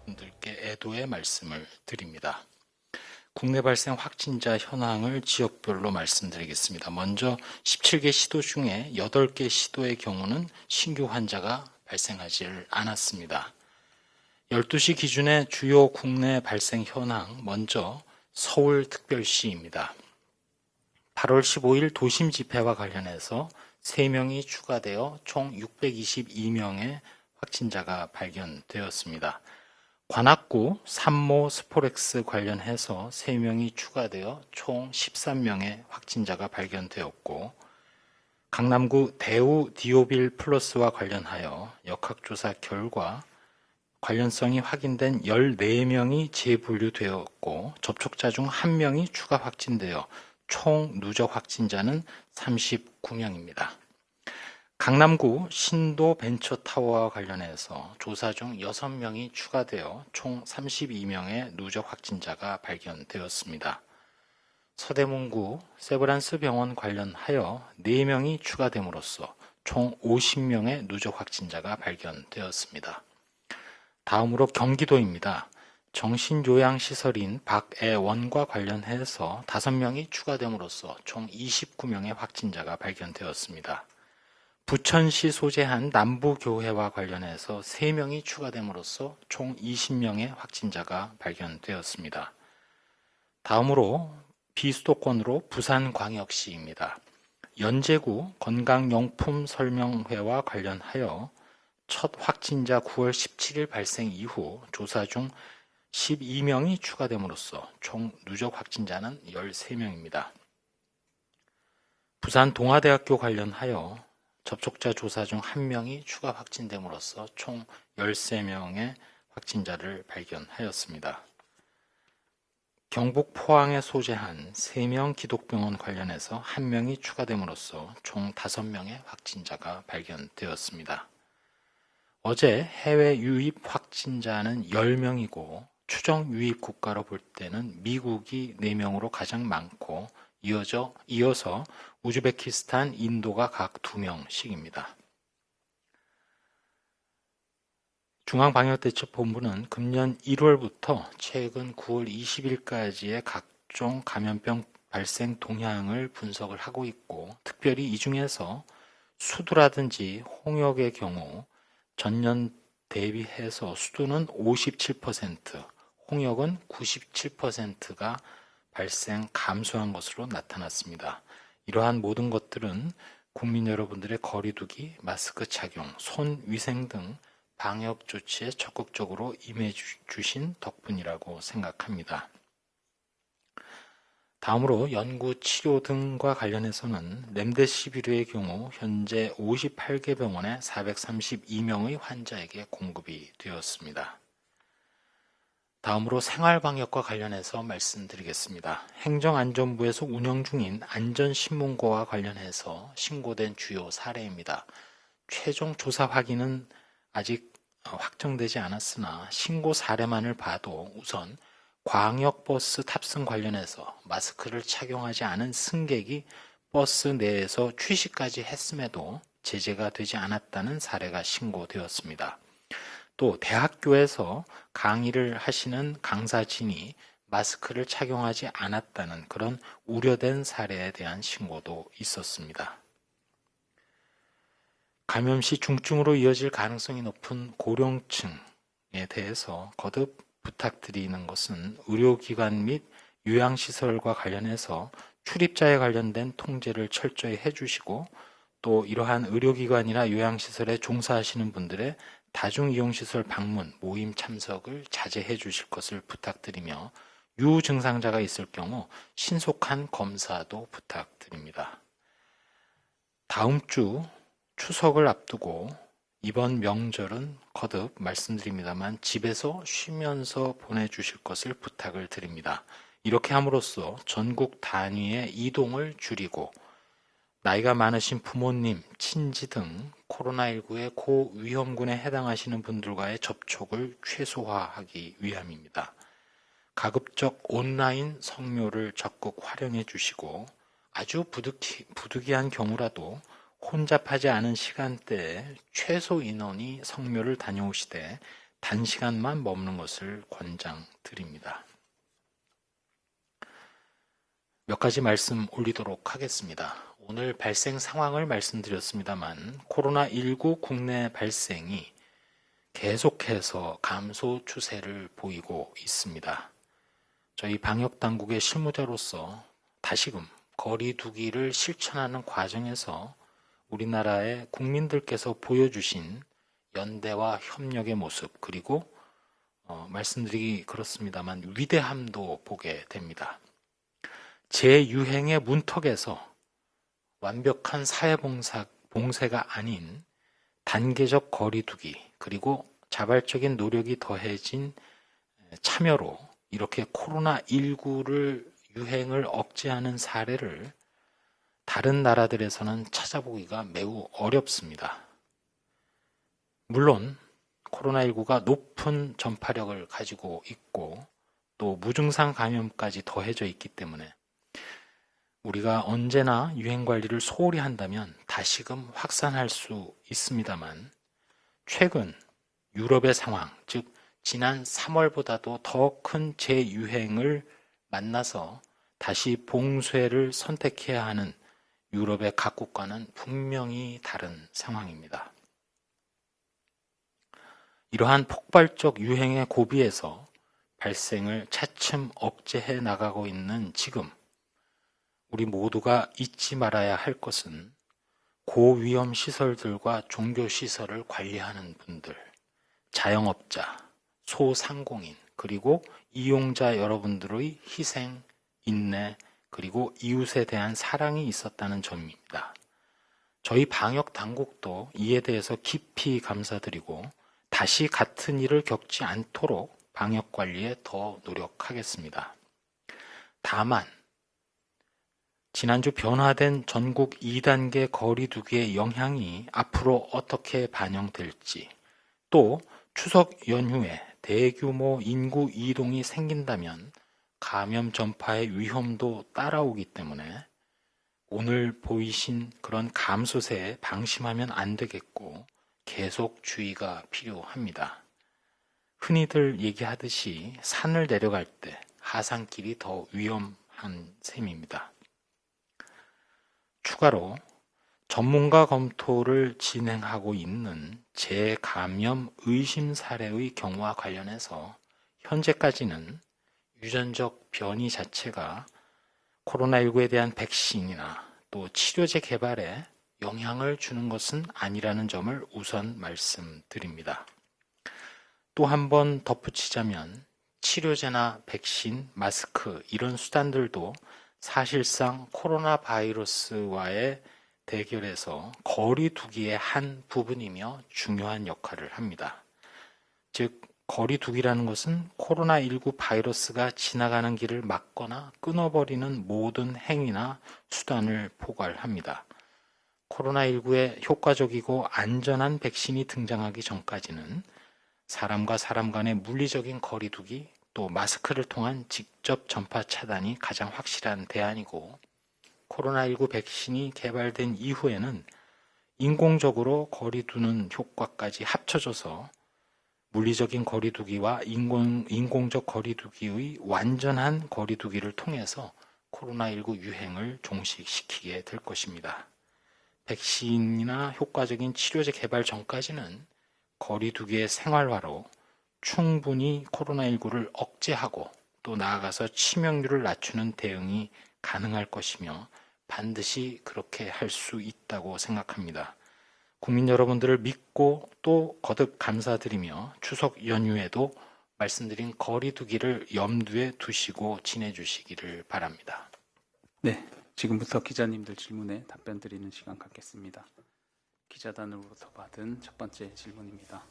여러분들께 애도의 말씀을 드립니다. 국내 발생 확진자 현황을 지역별로 말씀드리겠습니다. 먼저 17개 시도 중에 8개 시도의 경우는 신규 환자가 발생하지 않았습니다. 12시 기준의 주요 국내 발생 현황, 먼저 서울특별시입니다. 8월 15일 도심 집회와 관련해서 3명이 추가되어 총 622명의 확진자가 발견되었습니다. 관악구 산모 스포렉스 관련해서 3명이 추가되어 총 13명의 확진자가 발견되었고, 강남구 대우 디오빌 플러스와 관련하여 역학조사 결과 관련성이 확인된 14명이 재분류되었고, 접촉자 중 1명이 추가 확진되어 총 누적 확진자는 39명입니다. 강남구 신도 벤처타워와 관련해서 조사 중 6명이 추가되어 총 32명의 누적 확진자가 발견되었습니다. 서대문구 세브란스 병원 관련하여 4명이 추가됨으로써 총 50명의 누적 확진자가 발견되었습니다. 다음으로 경기도입니다. 정신요양시설인 박애원과 관련해서 5명이 추가됨으로써 총 29명의 확진자가 발견되었습니다. 부천시 소재한 남부교회와 관련해서 3명이 추가됨으로써 총 20명의 확진자가 발견되었습니다. 다음으로 비수도권으로 부산광역시입니다. 연제구 건강용품설명회와 관련하여 첫 확진자 9월 17일 발생 이후 조사 중 12명이 추가됨으로써 총 누적 확진자는 13명입니다. 부산 동아대학교 관련하여 접촉자 조사 중 1명이 추가 확진됨으로써 총 13명의 확진자를 발견하였습니다. 경북 포항에 소재한 3명 기독병원 관련해서 1명이 추가됨으로써 총 5명의 확진자가 발견되었습니다. 어제 해외 유입 확진자는 10명이고 추정 유입 국가로 볼 때는 미국이 4명으로 가장 많고 이어서 우즈베키스탄, 인도가 각 2명씩입니다. 중앙방역대책본부는 금년 1월부터 최근 9월 20일까지의 각종 감염병 발생 동향을 분석을 하고 있고, 특별히 이 중에서 수두라든지 홍역의 경우 전년 대비해서 수두는 57%, 홍역은 97%가 발생 감소한 것으로 나타났습니다. 이러한 모든 것들은 국민 여러분들의 거리두기, 마스크 착용, 손 위생 등 방역 조치에 적극적으로 임해 주신 덕분이라고 생각합니다. 다음으로 연구, 치료 등과 관련해서는 렘데시비르의 경우 현재 58개 병원에 432명의 환자에게 공급이 되었습니다. 다음으로 생활방역과 관련해서 말씀드리겠습니다. 행정안전부에서 운영 중인 안전신문고와 관련해서 신고된 주요 사례입니다. 최종 조사 확인은 아직 확정되지 않았으나 신고 사례만을 봐도 우선 광역버스 탑승 관련해서 마스크를 착용하지 않은 승객이 버스 내에서 취식까지 했음에도 제재가 되지 않았다는 사례가 신고되었습니다. 또 대학교에서 강의를 하시는 강사진이 마스크를 착용하지 않았다는 그런 우려된 사례에 대한 신고도 있었습니다. 감염 시 중증으로 이어질 가능성이 높은 고령층에 대해서 거듭 부탁드리는 것은 의료기관 및 요양시설과 관련해서 출입자에 관련된 통제를 철저히 해주시고, 또 이러한 의료기관이나 요양시설에 종사하시는 분들의 다중이용시설 방문, 모임 참석을 자제해 주실 것을 부탁드리며, 유증상자가 있을 경우 신속한 검사도 부탁드립니다. 다음 주 추석을 앞두고 이번 명절은 거듭 말씀드립니다만 집에서 쉬면서 보내주실 것을 부탁을 드립니다. 이렇게 함으로써 전국 단위의 이동을 줄이고 나이가 많으신 부모님, 친지 등 코로나19의 고위험군에 해당하시는 분들과의 접촉을 최소화하기 위함입니다. 가급적 온라인 성묘를 적극 활용해 주시고, 아주 부득이한 경우라도 혼잡하지 않은 시간대에 최소 인원이 성묘를 다녀오시되 단시간만 머무는 것을 권장드립니다. 몇 가지 말씀 올리도록 하겠습니다. 오늘 발생 상황을 말씀드렸습니다만 코로나19 국내 발생이 계속해서 감소 추세를 보이고 있습니다. 저희 방역당국의 실무자로서 다시금 거리 두기를 실천하는 과정에서 우리나라의 국민들께서 보여주신 연대와 협력의 모습, 그리고 말씀드리기 그렇습니다만 위대함도 보게 됩니다. 재유행의 문턱에서 완벽한 사회봉쇄가 아닌 단계적 거리두기, 그리고 자발적인 노력이 더해진 참여로 이렇게 코로나19를 유행을 억제하는 사례를 다른 나라들에서는 찾아보기가 매우 어렵습니다. 물론 코로나19가 높은 전파력을 가지고 있고 또 무증상 감염까지 더해져 있기 때문에 우리가 언제나 유행 관리를 소홀히 한다면 다시금 확산할 수 있습니다만 최근 유럽의 상황, 즉 지난 3월보다도 더 큰 재유행을 만나서 다시 봉쇄를 선택해야 하는 유럽의 각국과는 분명히 다른 상황입니다. 이러한 폭발적 유행의 고비에서 발생을 차츰 억제해 나가고 있는 지금 우리 모두가 잊지 말아야 할 것은 고위험 시설들과 종교시설을 관리하는 분들, 자영업자, 소상공인, 그리고 이용자 여러분들의 희생, 인내, 그리고 이웃에 대한 사랑이 있었다는 점입니다. 저희 방역 당국도 이에 대해서 깊이 감사드리고 다시 같은 일을 겪지 않도록 방역 관리에 더 노력하겠습니다. 다만 지난주 변화된 전국 2단계 거리두기의 영향이 앞으로 어떻게 반영될지, 또 추석 연휴에 대규모 인구 이동이 생긴다면 감염 전파의 위험도 따라오기 때문에 오늘 보이신 그런 감소세에 방심하면 안 되겠고 계속 주의가 필요합니다. 흔히들 얘기하듯이 산을 내려갈 때 하산길이 더 위험한 셈입니다. 추가로 전문가 검토를 진행하고 있는 재감염 의심 사례의 경우와 관련해서 현재까지는 유전적 변이 자체가 코로나19에 대한 백신이나 또 치료제 개발에 영향을 주는 것은 아니라는 점을 우선 말씀드립니다. 또 한 번 덧붙이자면 치료제나 백신, 마스크 이런 수단들도 사실상 코로나 바이러스와의 대결에서 거리 두기의 한 부분이며 중요한 역할을 합니다. 즉 거리 두기라는 것은 코로나19 바이러스가 지나가는 길을 막거나 끊어버리는 모든 행위나 수단을 포괄합니다. 코로나19에 효과적이고 안전한 백신이 등장하기 전까지는 사람과 사람 간의 물리적인 거리 두기, 또 마스크를 통한 직접 전파 차단이 가장 확실한 대안이고, 코로나19 백신이 개발된 이후에는 인공적으로 거리 두는 효과까지 합쳐져서 물리적인 거리 두기와 인공적 거리 두기의 완전한 거리 두기를 통해서 코로나19 유행을 종식시키게 될 것입니다. 백신이나 효과적인 치료제 개발 전까지는 거리 두기의 생활화로 충분히 코로나19를 억제하고 또 나아가서 치명률을 낮추는 대응이 가능할 것이며 반드시 그렇게 할 수 있다고 생각합니다. 국민 여러분들을 믿고 또 거듭 감사드리며 추석 연휴에도 말씀드린 거리 두기를 염두에 두시고 지내주시기를 바랍니다. 네, 지금부터 기자님들 질문에 답변 드리는 시간 갖겠습니다. 기자단으로부터 받은 첫 번째 질문입니다.